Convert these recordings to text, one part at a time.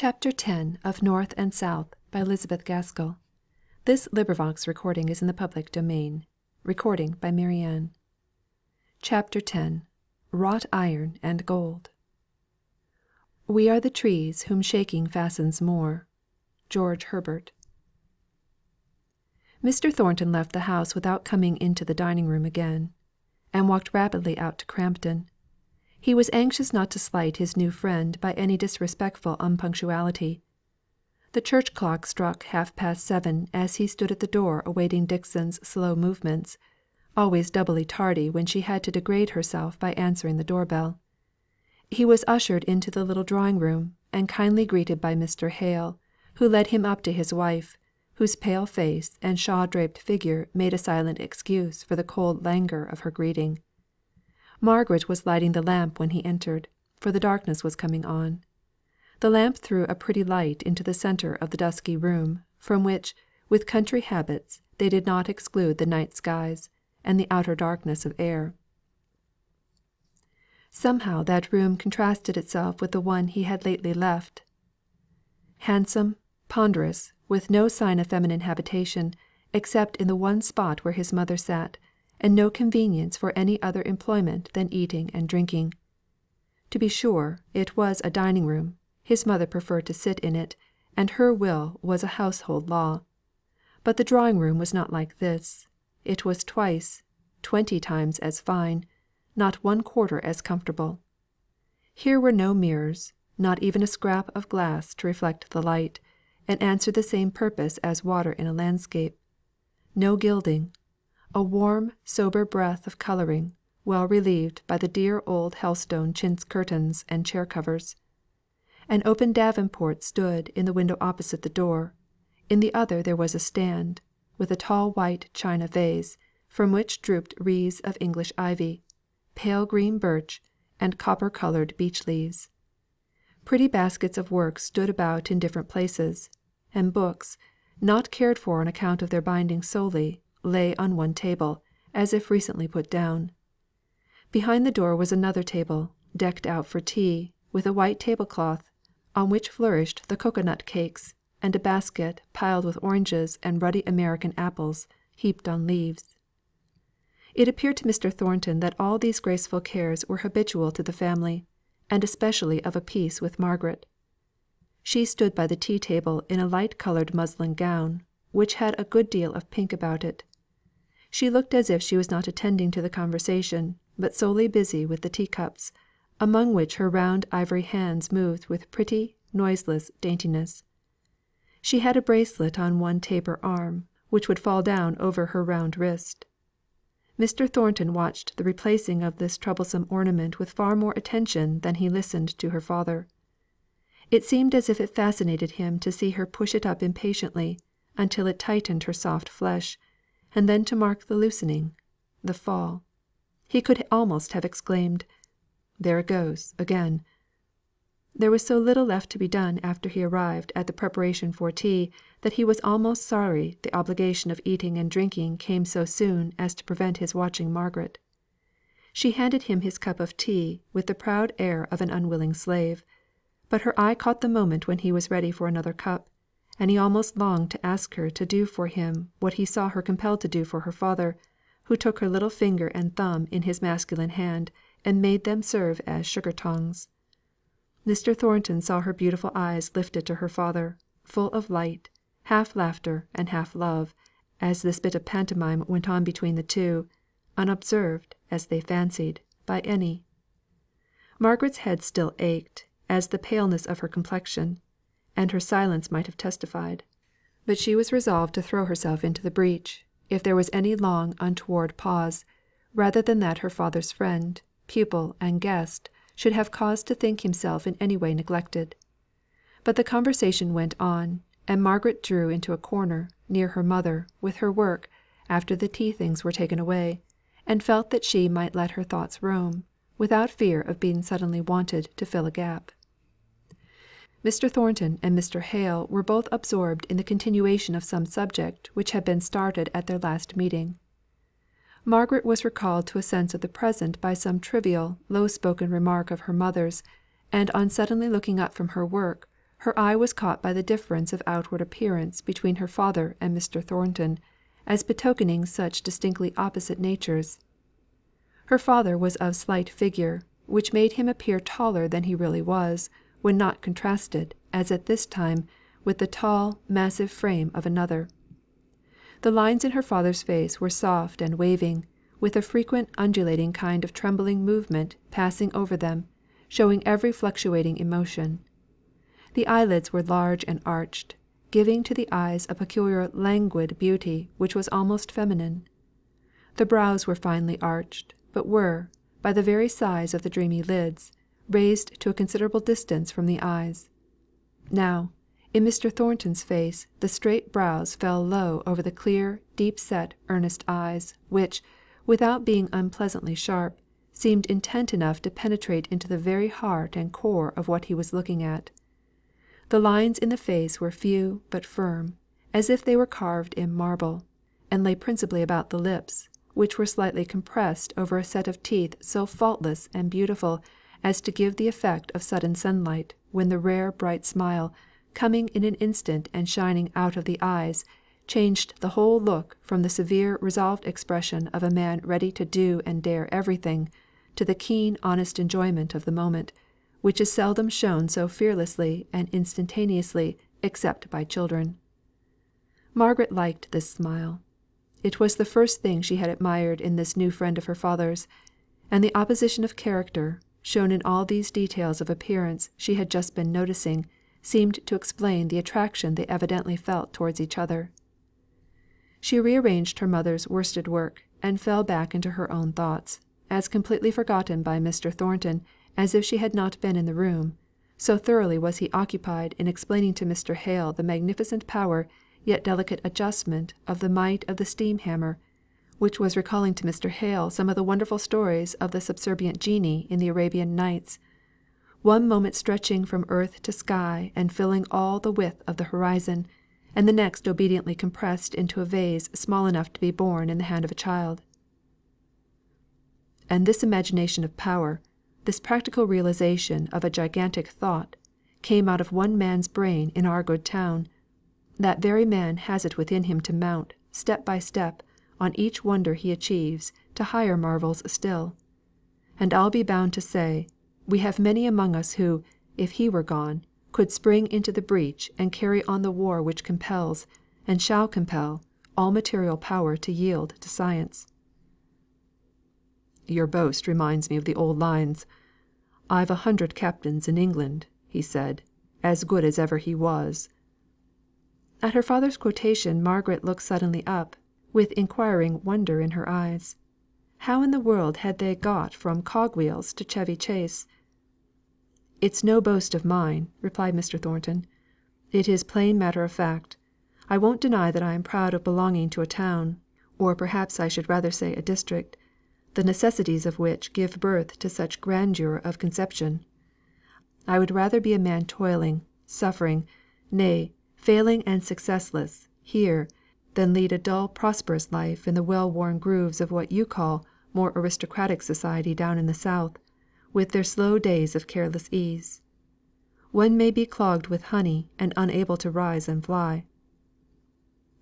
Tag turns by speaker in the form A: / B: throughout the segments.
A: CHAPTER X of North and South by Elizabeth Gaskell. CHAPTER X Wrought Iron and Gold. We are the trees whom shaking fastens more. George Herbert. Mr. Thornton left the house without coming into the dining room again, and walked rapidly out to Crampton. He was anxious not to slight his new friend by any disrespectful unpunctuality. The church clock struck 7:30 as he stood at the door awaiting Dixon's slow movements, always doubly tardy when she had to degrade herself by answering the door bell. He was ushered into the little drawing room, and kindly greeted by Mr. Hale, who led him up to his wife, whose pale face and shawl draped figure made a silent excuse for the cold languor of her greeting. Margaret was lighting the lamp when he entered, for the darkness was coming on. The lamp threw a pretty light into the centre of the dusky room, from which, with country habits, they did not exclude the night skies, and the outer darkness of air. Somehow that room contrasted itself with the one he had lately left. Handsome, ponderous, with no sign of feminine habitation, except in the one spot where his mother sat, and no convenience for any other employment than eating and drinking. To be sure, it was a dining room; his mother preferred to sit in it, and her will was a household law. But the drawing room was not like this; it was twice, 20 times as fine, not 1/4 as comfortable. Here were no mirrors, not even a scrap of glass to reflect the light, and answer the same purpose as water in a landscape; no gilding; a warm sober breath of colouring, well relieved by the dear old Helstone chintz curtains and chair covers. An open davenport stood in the window opposite the door; in the other there was a stand, with a tall white china vase, from which drooped wreaths of English ivy, pale green birch, and copper coloured beech leaves. Pretty baskets of work stood about in different places; and books, not cared for on account of their binding solely, lay on one table, as if recently put down. Behind the door was another table, decked out for tea, with a white table cloth, on which flourished the cocoa nut cakes, and a basket piled with oranges and ruddy American apples, heaped on leaves. It appeared to Mr. Thornton that all these graceful cares were habitual to the family, and especially of a piece with Margaret. She stood by the tea table in a light coloured muslin gown, which had a good deal of pink about it. She looked as if she was not attending to the conversation, but solely busy with the tea cups, among which her round ivory hands moved with pretty, noiseless daintiness. She had a bracelet on one taper arm, which would fall down over her round wrist. Mr. Thornton watched the replacing of this troublesome ornament with far more attention than he listened to her father. It seemed as if it fascinated him to see her push it up impatiently, until it tightened her soft flesh, and then to mark the loosening, the fall. He could almost have exclaimed, "There it goes again!" There was so little left to be done after he arrived at the preparation for tea, that he was almost sorry the obligation of eating and drinking came so soon as to prevent his watching Margaret. She handed him his cup of tea with the proud air of an unwilling slave; but her eye caught the moment when he was ready for another cup, and he almost longed to ask her to do for him what he saw her compelled to do for her father, who took her little finger and thumb in his masculine hand, and made them serve as sugar tongs. Mr. Thornton saw her beautiful eyes lifted to her father, full of light, half laughter and half love, as this bit of pantomime went on between the two, unobserved, as they fancied, by any. Margaret's head still ached, as the paleness of her complexion, and her silence might have testified; but she was resolved to throw herself into the breach, if there was any long untoward pause, rather than that her father's friend, pupil, and guest should have cause to think himself in any way neglected. But the conversation went on, and Margaret drew into a corner, near her mother, with her work, after the tea things were taken away, and felt that she might let her thoughts roam, without fear of being suddenly wanted to fill a gap. Mr. Thornton and Mr. Hale were both absorbed in the continuation of some subject which had been started at their last meeting. Margaret was recalled to a sense of the present by some trivial, low spoken remark of her mother's, and on suddenly looking up from her work, Her eye was caught by the difference of outward appearance between her father and Mr. Thornton, as betokening such distinctly opposite natures. Her father was of slight figure, which made him appear taller than he really was, when not contrasted, as at this time, with the tall, massive frame of another. The lines in her father's face were soft and waving, with a frequent undulating kind of trembling movement passing over them, showing every fluctuating emotion. The eyelids were large and arched, giving to the eyes a peculiar languid beauty which was almost feminine. The brows were finely arched, but were, by the very size of the dreamy lids, raised to a considerable distance from the eyes. Now, in Mr. Thornton's face the straight brows fell low over the clear, deep set, earnest eyes, which, without being unpleasantly sharp, seemed intent enough to penetrate into the very heart and core of what he was looking at. The lines in the face were few but firm, as if they were carved in marble, and lay principally about the lips, which were slightly compressed over a set of teeth so faultless and beautiful as to give the effect of sudden sunlight, when the rare bright smile, coming in an instant and shining out of the eyes, changed the whole look from the severe resolved expression of a man ready to do and dare everything, to the keen honest enjoyment of the moment, which is seldom shown so fearlessly and instantaneously except by children. Margaret liked this smile. It was the first thing she had admired in this new friend of her father's; and the opposition of character, shown in all these details of appearance she had just been noticing, seemed to explain the attraction they evidently felt towards each other. She rearranged her mother's worsted work, and fell back into her own thoughts, as completely forgotten by Mr. Thornton as if she had not been in the room, so thoroughly was he occupied in explaining to Mr. Hale the magnificent power yet delicate adjustment of the might of the steam hammer, which was recalling to Mr. Hale some of the wonderful stories of the subservient genii in the Arabian Nights, one moment stretching from earth to sky and filling all the width of the horizon, and the next obediently compressed into a vase small enough to be borne in the hand of a child. And this imagination of power, this practical realisation of a gigantic thought, came out of one man's brain in our good town. That very man has it within him to mount, step by step, on each wonder he achieves, to higher marvels still. And I'll be bound to say, we have many among us who, if he were gone, could spring into the breach and carry on the war which compels, and shall compel, all material power to yield to science." "Your boast reminds me of the old lines. I've 100 captains in England," he said, "as good as ever he was." At her father's quotation Margaret looked suddenly up, with inquiring wonder in her eyes. How in the world had they got from cog wheels to Chevy Chase? "It's no boast of mine," replied Mr. Thornton. "It is plain matter of fact. I won't deny that I am proud of belonging to a town, or perhaps I should rather say a district, the necessities of which give birth to such grandeur of conception. I would rather be a man toiling, suffering, nay, failing and successless, here, than lead a dull prosperous life in the well worn grooves of what you call more aristocratic society down in the South, with their slow days of careless ease. One may be clogged with honey, and unable to rise and fly."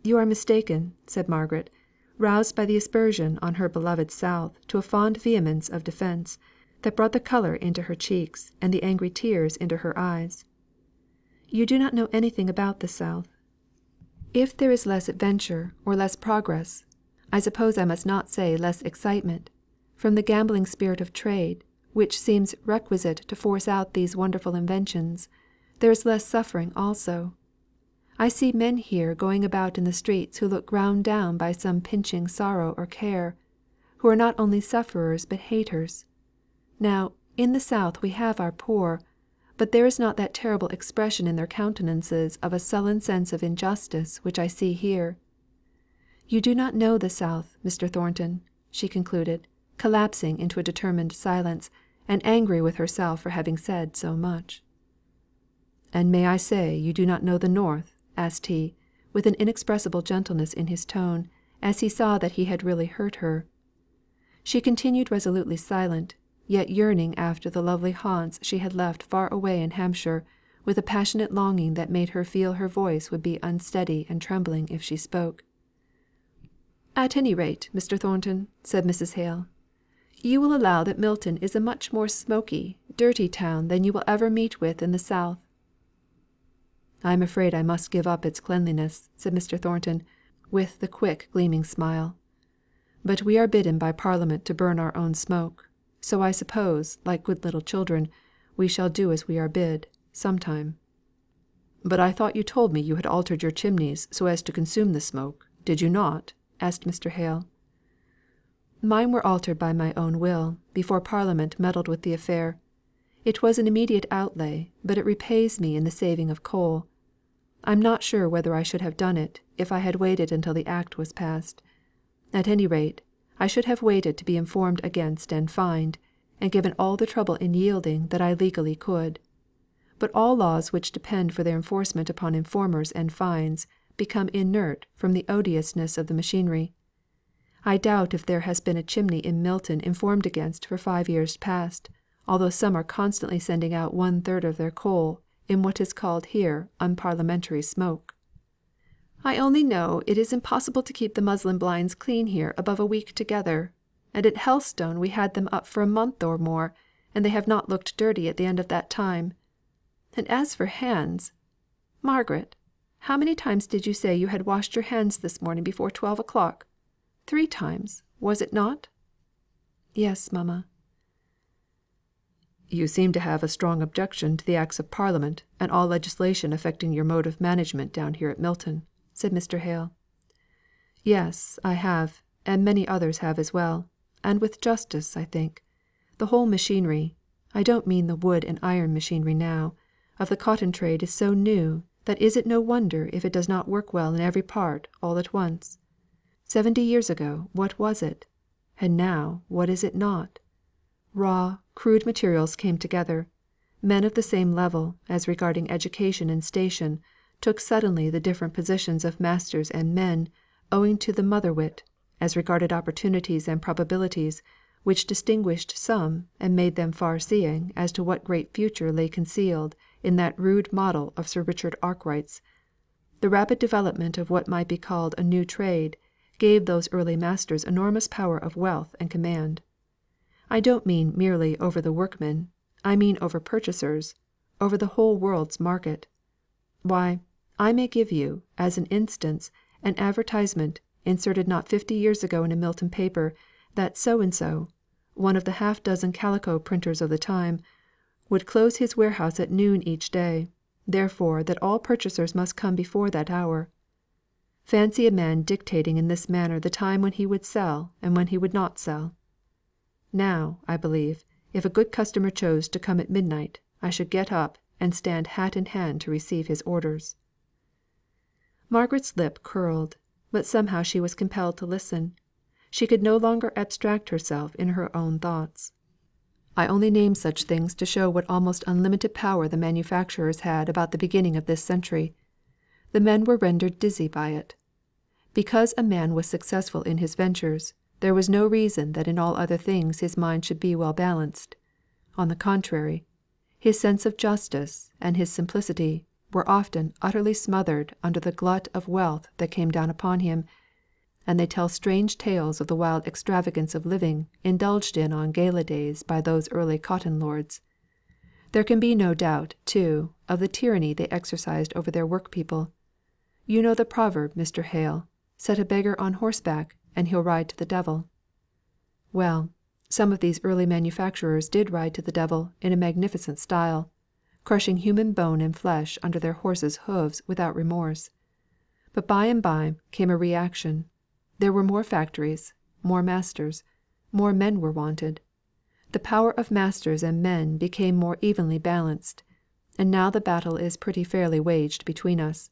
A: "You are mistaken," said Margaret, roused by the aspersion on her beloved South to a fond vehemence of defence, that brought the colour into her cheeks and the angry tears into her eyes. "You do not know anything about the South. If there is less adventure or less progress, I suppose I must not say less excitement, from the gambling spirit of trade, which seems requisite to force out these wonderful inventions, there is less suffering also. I see men here going about in the streets who look ground down by some pinching sorrow or care, who are not only sufferers but haters. Now, in the South we have our poor, but there is not that terrible expression in their countenances of a sullen sense of injustice which I see here. You do not know the South, Mr. Thornton," she concluded, collapsing into a determined silence, and angry with herself for having said so much. "And may I say you do not know the North?" asked he, with an inexpressible gentleness in his tone, as he saw that he had really hurt her. She continued resolutely silent, yet yearning after the lovely haunts she had left far away in Hampshire, with a passionate longing that made her feel her voice would be unsteady and trembling if she spoke. "At any rate, Mr. Thornton," said Mrs. Hale, "you will allow that Milton is a much more smoky, dirty town than you will ever meet with in the south." "I am afraid I must give up its cleanliness," said Mr. Thornton, with the quick gleaming smile. "But we are bidden by Parliament to burn our own smoke; so I suppose, like good little children, we shall do as we are bid, some time." "But I thought you told me you had altered your chimneys so as to consume the smoke, did you not?" asked Mr. Hale. "Mine were altered by my own will, before Parliament meddled with the affair. It was an immediate outlay, but it repays me in the saving of coal. I'm not sure whether I should have done it, if I had waited until the Act was passed. At any rate, I should have waited to be informed against and fined, and given all the trouble in yielding that I legally could. But all laws which depend for their enforcement upon informers and fines become inert from the odiousness of the machinery. I doubt if there has been a chimney in Milton informed against for 5 years past, although some are constantly sending out 1/3 of their coal in what is called here unparliamentary smoke. I only know it is impossible to keep the muslin blinds clean here above a week together; and at Helstone we had them up for a month or more, and they have not looked dirty at the end of that time. And as for hands Margaret, how many times did you say you had washed your hands this morning before 12 o'clock? 3 times, was it not?" "Yes, mamma." "You seem to have a strong objection to the Acts of Parliament and all legislation affecting your mode of management down here at Milton," said Mr. Hale. "Yes, I have, and many others have as well, and with justice, I think. The whole machinery I don't mean the wood and iron machinery now of the cotton trade is so new, that is it no wonder if it does not work well in every part all at once? 70 years ago what was it? And now what is it not? Raw, crude materials came together; men of the same level, as regarding education and station, took suddenly the different positions of masters and men, owing to the mother wit, as regarded opportunities and probabilities, which distinguished some and made them far seeing as to what great future lay concealed in that rude model of Sir Richard Arkwright's. The rapid development of what might be called a new trade, gave those early masters enormous power of wealth and command. I don't mean merely over the workmen, I mean over purchasers, over the whole world's market. Why, I may give you, as an instance, an advertisement, inserted not 50 years ago in a Milton paper, that so and so, one of the half dozen calico printers of the time, would close his warehouse at noon each day, therefore that all purchasers must come before that hour. Fancy a man dictating in this manner the time when he would sell and when he would not sell. Now, I believe, if a good customer chose to come at midnight, I should get up, and stand hat in hand to receive his orders." Margaret's lip curled, but somehow she was compelled to listen. She could no longer abstract herself in her own thoughts. "I only name such things to show what almost unlimited power the manufacturers had about the beginning of this century. The men were rendered dizzy by it. Because a man was successful in his ventures, there was no reason that in all other things his mind should be well balanced. On the contrary, his sense of justice and his simplicity were often utterly smothered under the glut of wealth that came down upon him; and they tell strange tales of the wild extravagance of living indulged in on gala days by those early cotton lords. There can be no doubt, too, of the tyranny they exercised over their workpeople. You know the proverb, Mr. Hale, 'Set a beggar on horseback, and he'll ride to the devil.' Well, some of these early manufacturers did ride to the devil in a magnificent style, crushing human bone and flesh under their horses' hoofs without remorse. But by and by came a reaction. There were more factories, more masters, more men were wanted. The power of masters and men became more evenly balanced, and now the battle is pretty fairly waged between us.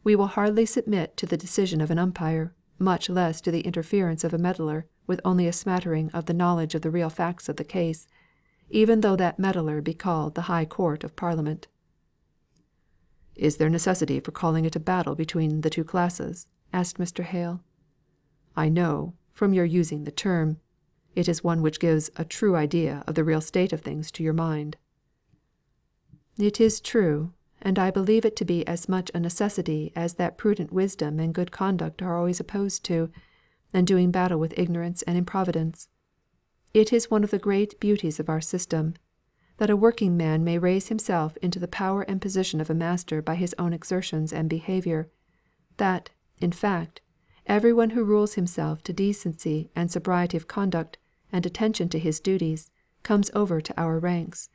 A: We will hardly submit to the decision of an umpire, much less to the interference of a meddler with only a smattering of the knowledge of the real facts of the case, even though that meddler be called the High Court of Parliament." "Is there necessity for calling it a battle between the two classes?" asked Mr. Hale. "I know, from your using the term, it is one which gives a true idea of the real state of things to your mind." "It is true, and I believe it to be as much a necessity as that prudent wisdom and good conduct are always opposed to, and doing battle with ignorance and improvidence. It is one of the great beauties of our system, that a working man may raise himself into the power and position of a master by his own exertions and behaviour; that, in fact, every one who rules himself to decency and sobriety of conduct, and attention to his duties, comes over to our ranks.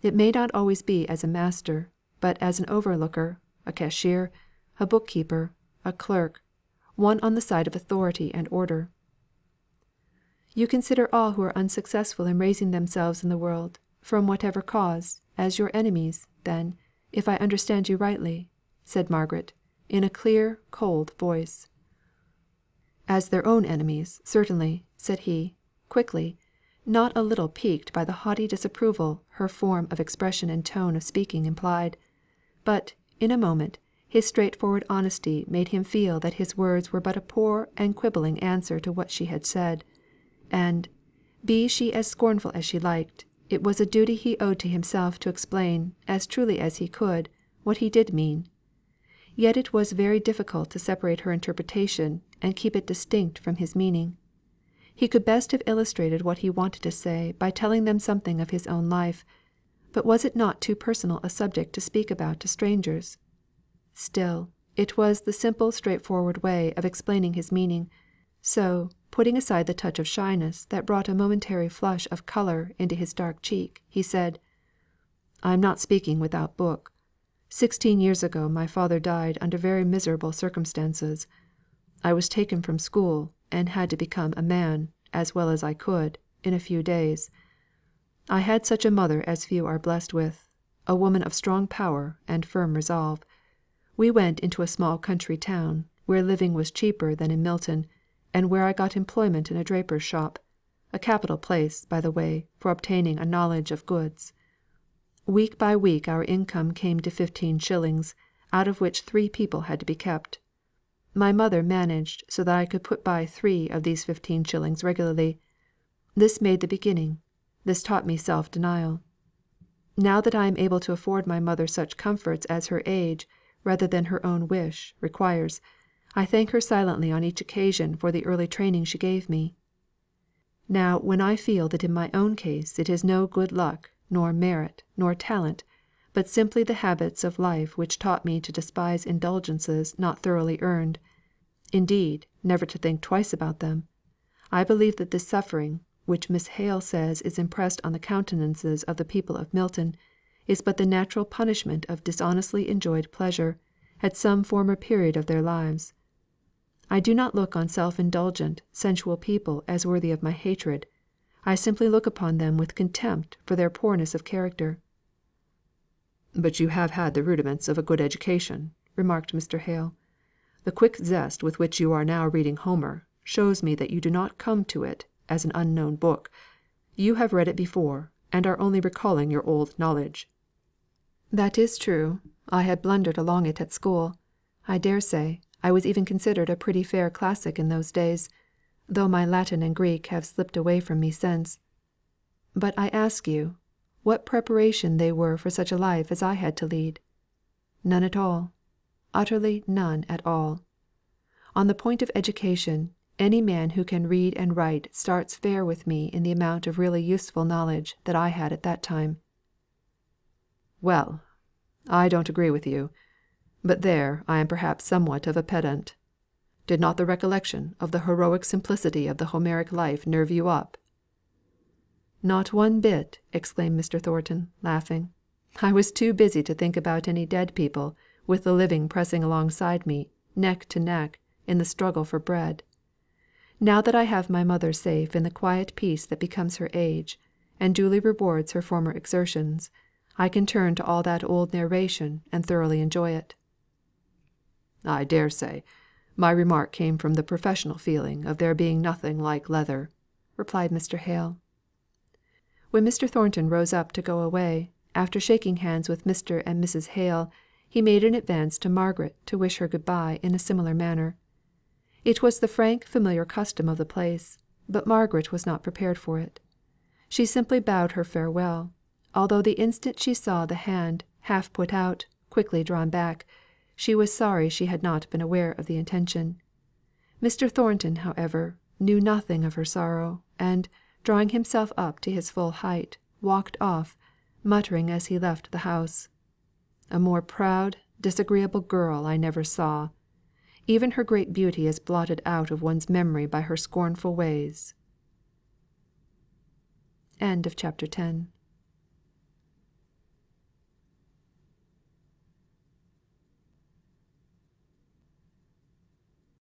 A: It may not always be as a master, but as an overlooker, a cashier, a book keeper, a clerk, one on the side of authority and order." "You consider all who are unsuccessful in raising themselves in the world, from whatever cause, as your enemies, then, if I understand you rightly," said Margaret, in a clear cold voice. "As their own enemies, certainly," said he, quickly, not a little piqued by the haughty disapproval her form of expression and tone of speaking implied; but, in a moment, his straightforward honesty made him feel that his words were but a poor and quibbling answer to what she had said; and, be she as scornful as she liked, it was a duty he owed to himself to explain, as truly as he could, what he did mean. Yet it was very difficult to separate her interpretation, and keep it distinct from his meaning. He could best have illustrated what he wanted to say by telling them something of his own life; but was it not too personal a subject to speak about to strangers? Still, it was the simple straightforward way of explaining his meaning; so, putting aside the touch of shyness that brought a momentary flush of colour into his dark cheek, he said: "I am not speaking without book. 16 years ago my father died under very miserable circumstances. I was taken from school, and had to become a man, as well as I could, in a few days. I had such a mother as few are blessed with, a woman of strong power and firm resolve. We went into a small country town, where living was cheaper than in Milton, and where I got employment in a draper's shop; a capital place, by the way, for obtaining a knowledge of goods. Week by week our income came to 15 shillings, out of which 3 people had to be kept. My mother managed so that I could put by 3 of these 15 shillings regularly. This made the beginning; this taught me self denial. Now that I am able to afford my mother such comforts as her age, rather than her own wish, requires, I thank her silently on each occasion for the early training she gave me. Now when I feel that in my own case it is no good luck, nor merit, nor talent, but simply the habits of life which taught me to despise indulgences not thoroughly earned, indeed, never to think twice about them, I believe that this suffering, which Miss Hale says is impressed on the countenances of the people of Milton, is but the natural punishment of dishonestly enjoyed pleasure, at some former period of their lives. I do not look on self indulgent, sensual people as worthy of my hatred; I simply look upon them with contempt for their poorness of character." "But you have had the rudiments of a good education," remarked Mr. Hale. "The quick zest with which you are now reading Homer, shows me that you do not come to it as an unknown book. You have read it before, and are only recalling your old knowledge." "That is true. I had blundered along it at school. I dare say, I was even considered a pretty fair classic in those days, though my Latin and Greek have slipped away from me since. But I ask you, what preparation they were for such a life as I had to lead? None at all; utterly none at all. On the point of education, any man who can read and write starts fair with me in the amount of really useful knowledge that I had at that time." "Well, I don't agree with you; but there I am perhaps somewhat of a pedant. Did not the recollection of the heroic simplicity of the Homeric life nerve you up?" "Not one bit," exclaimed Mr. Thornton, laughing. "I was too busy to think about any dead people, with the living pressing alongside me, neck to neck, in the struggle for bread. Now that I have my mother safe in the quiet peace that becomes her age, and duly rewards her former exertions, I can turn to all that old narration and thoroughly enjoy it." "I dare say. My remark came from the professional feeling of there being nothing like leather," replied Mr. Hale. When Mr. Thornton rose up to go away, after shaking hands with Mr. and Mrs. Hale, he made an advance to Margaret to wish her good bye in a similar manner. It was the frank familiar custom of the place, but Margaret was not prepared for it. She simply bowed her farewell, although the instant she saw the hand, half put out, quickly drawn back, she was sorry she had not been aware of the intention. Mr. Thornton, however, knew nothing of her sorrow, and, drawing himself up to his full height, walked off, muttering as he left the house: "A more proud, disagreeable girl I never saw. Even her great beauty is blotted out of one's memory by her scornful ways." CHAPTER XI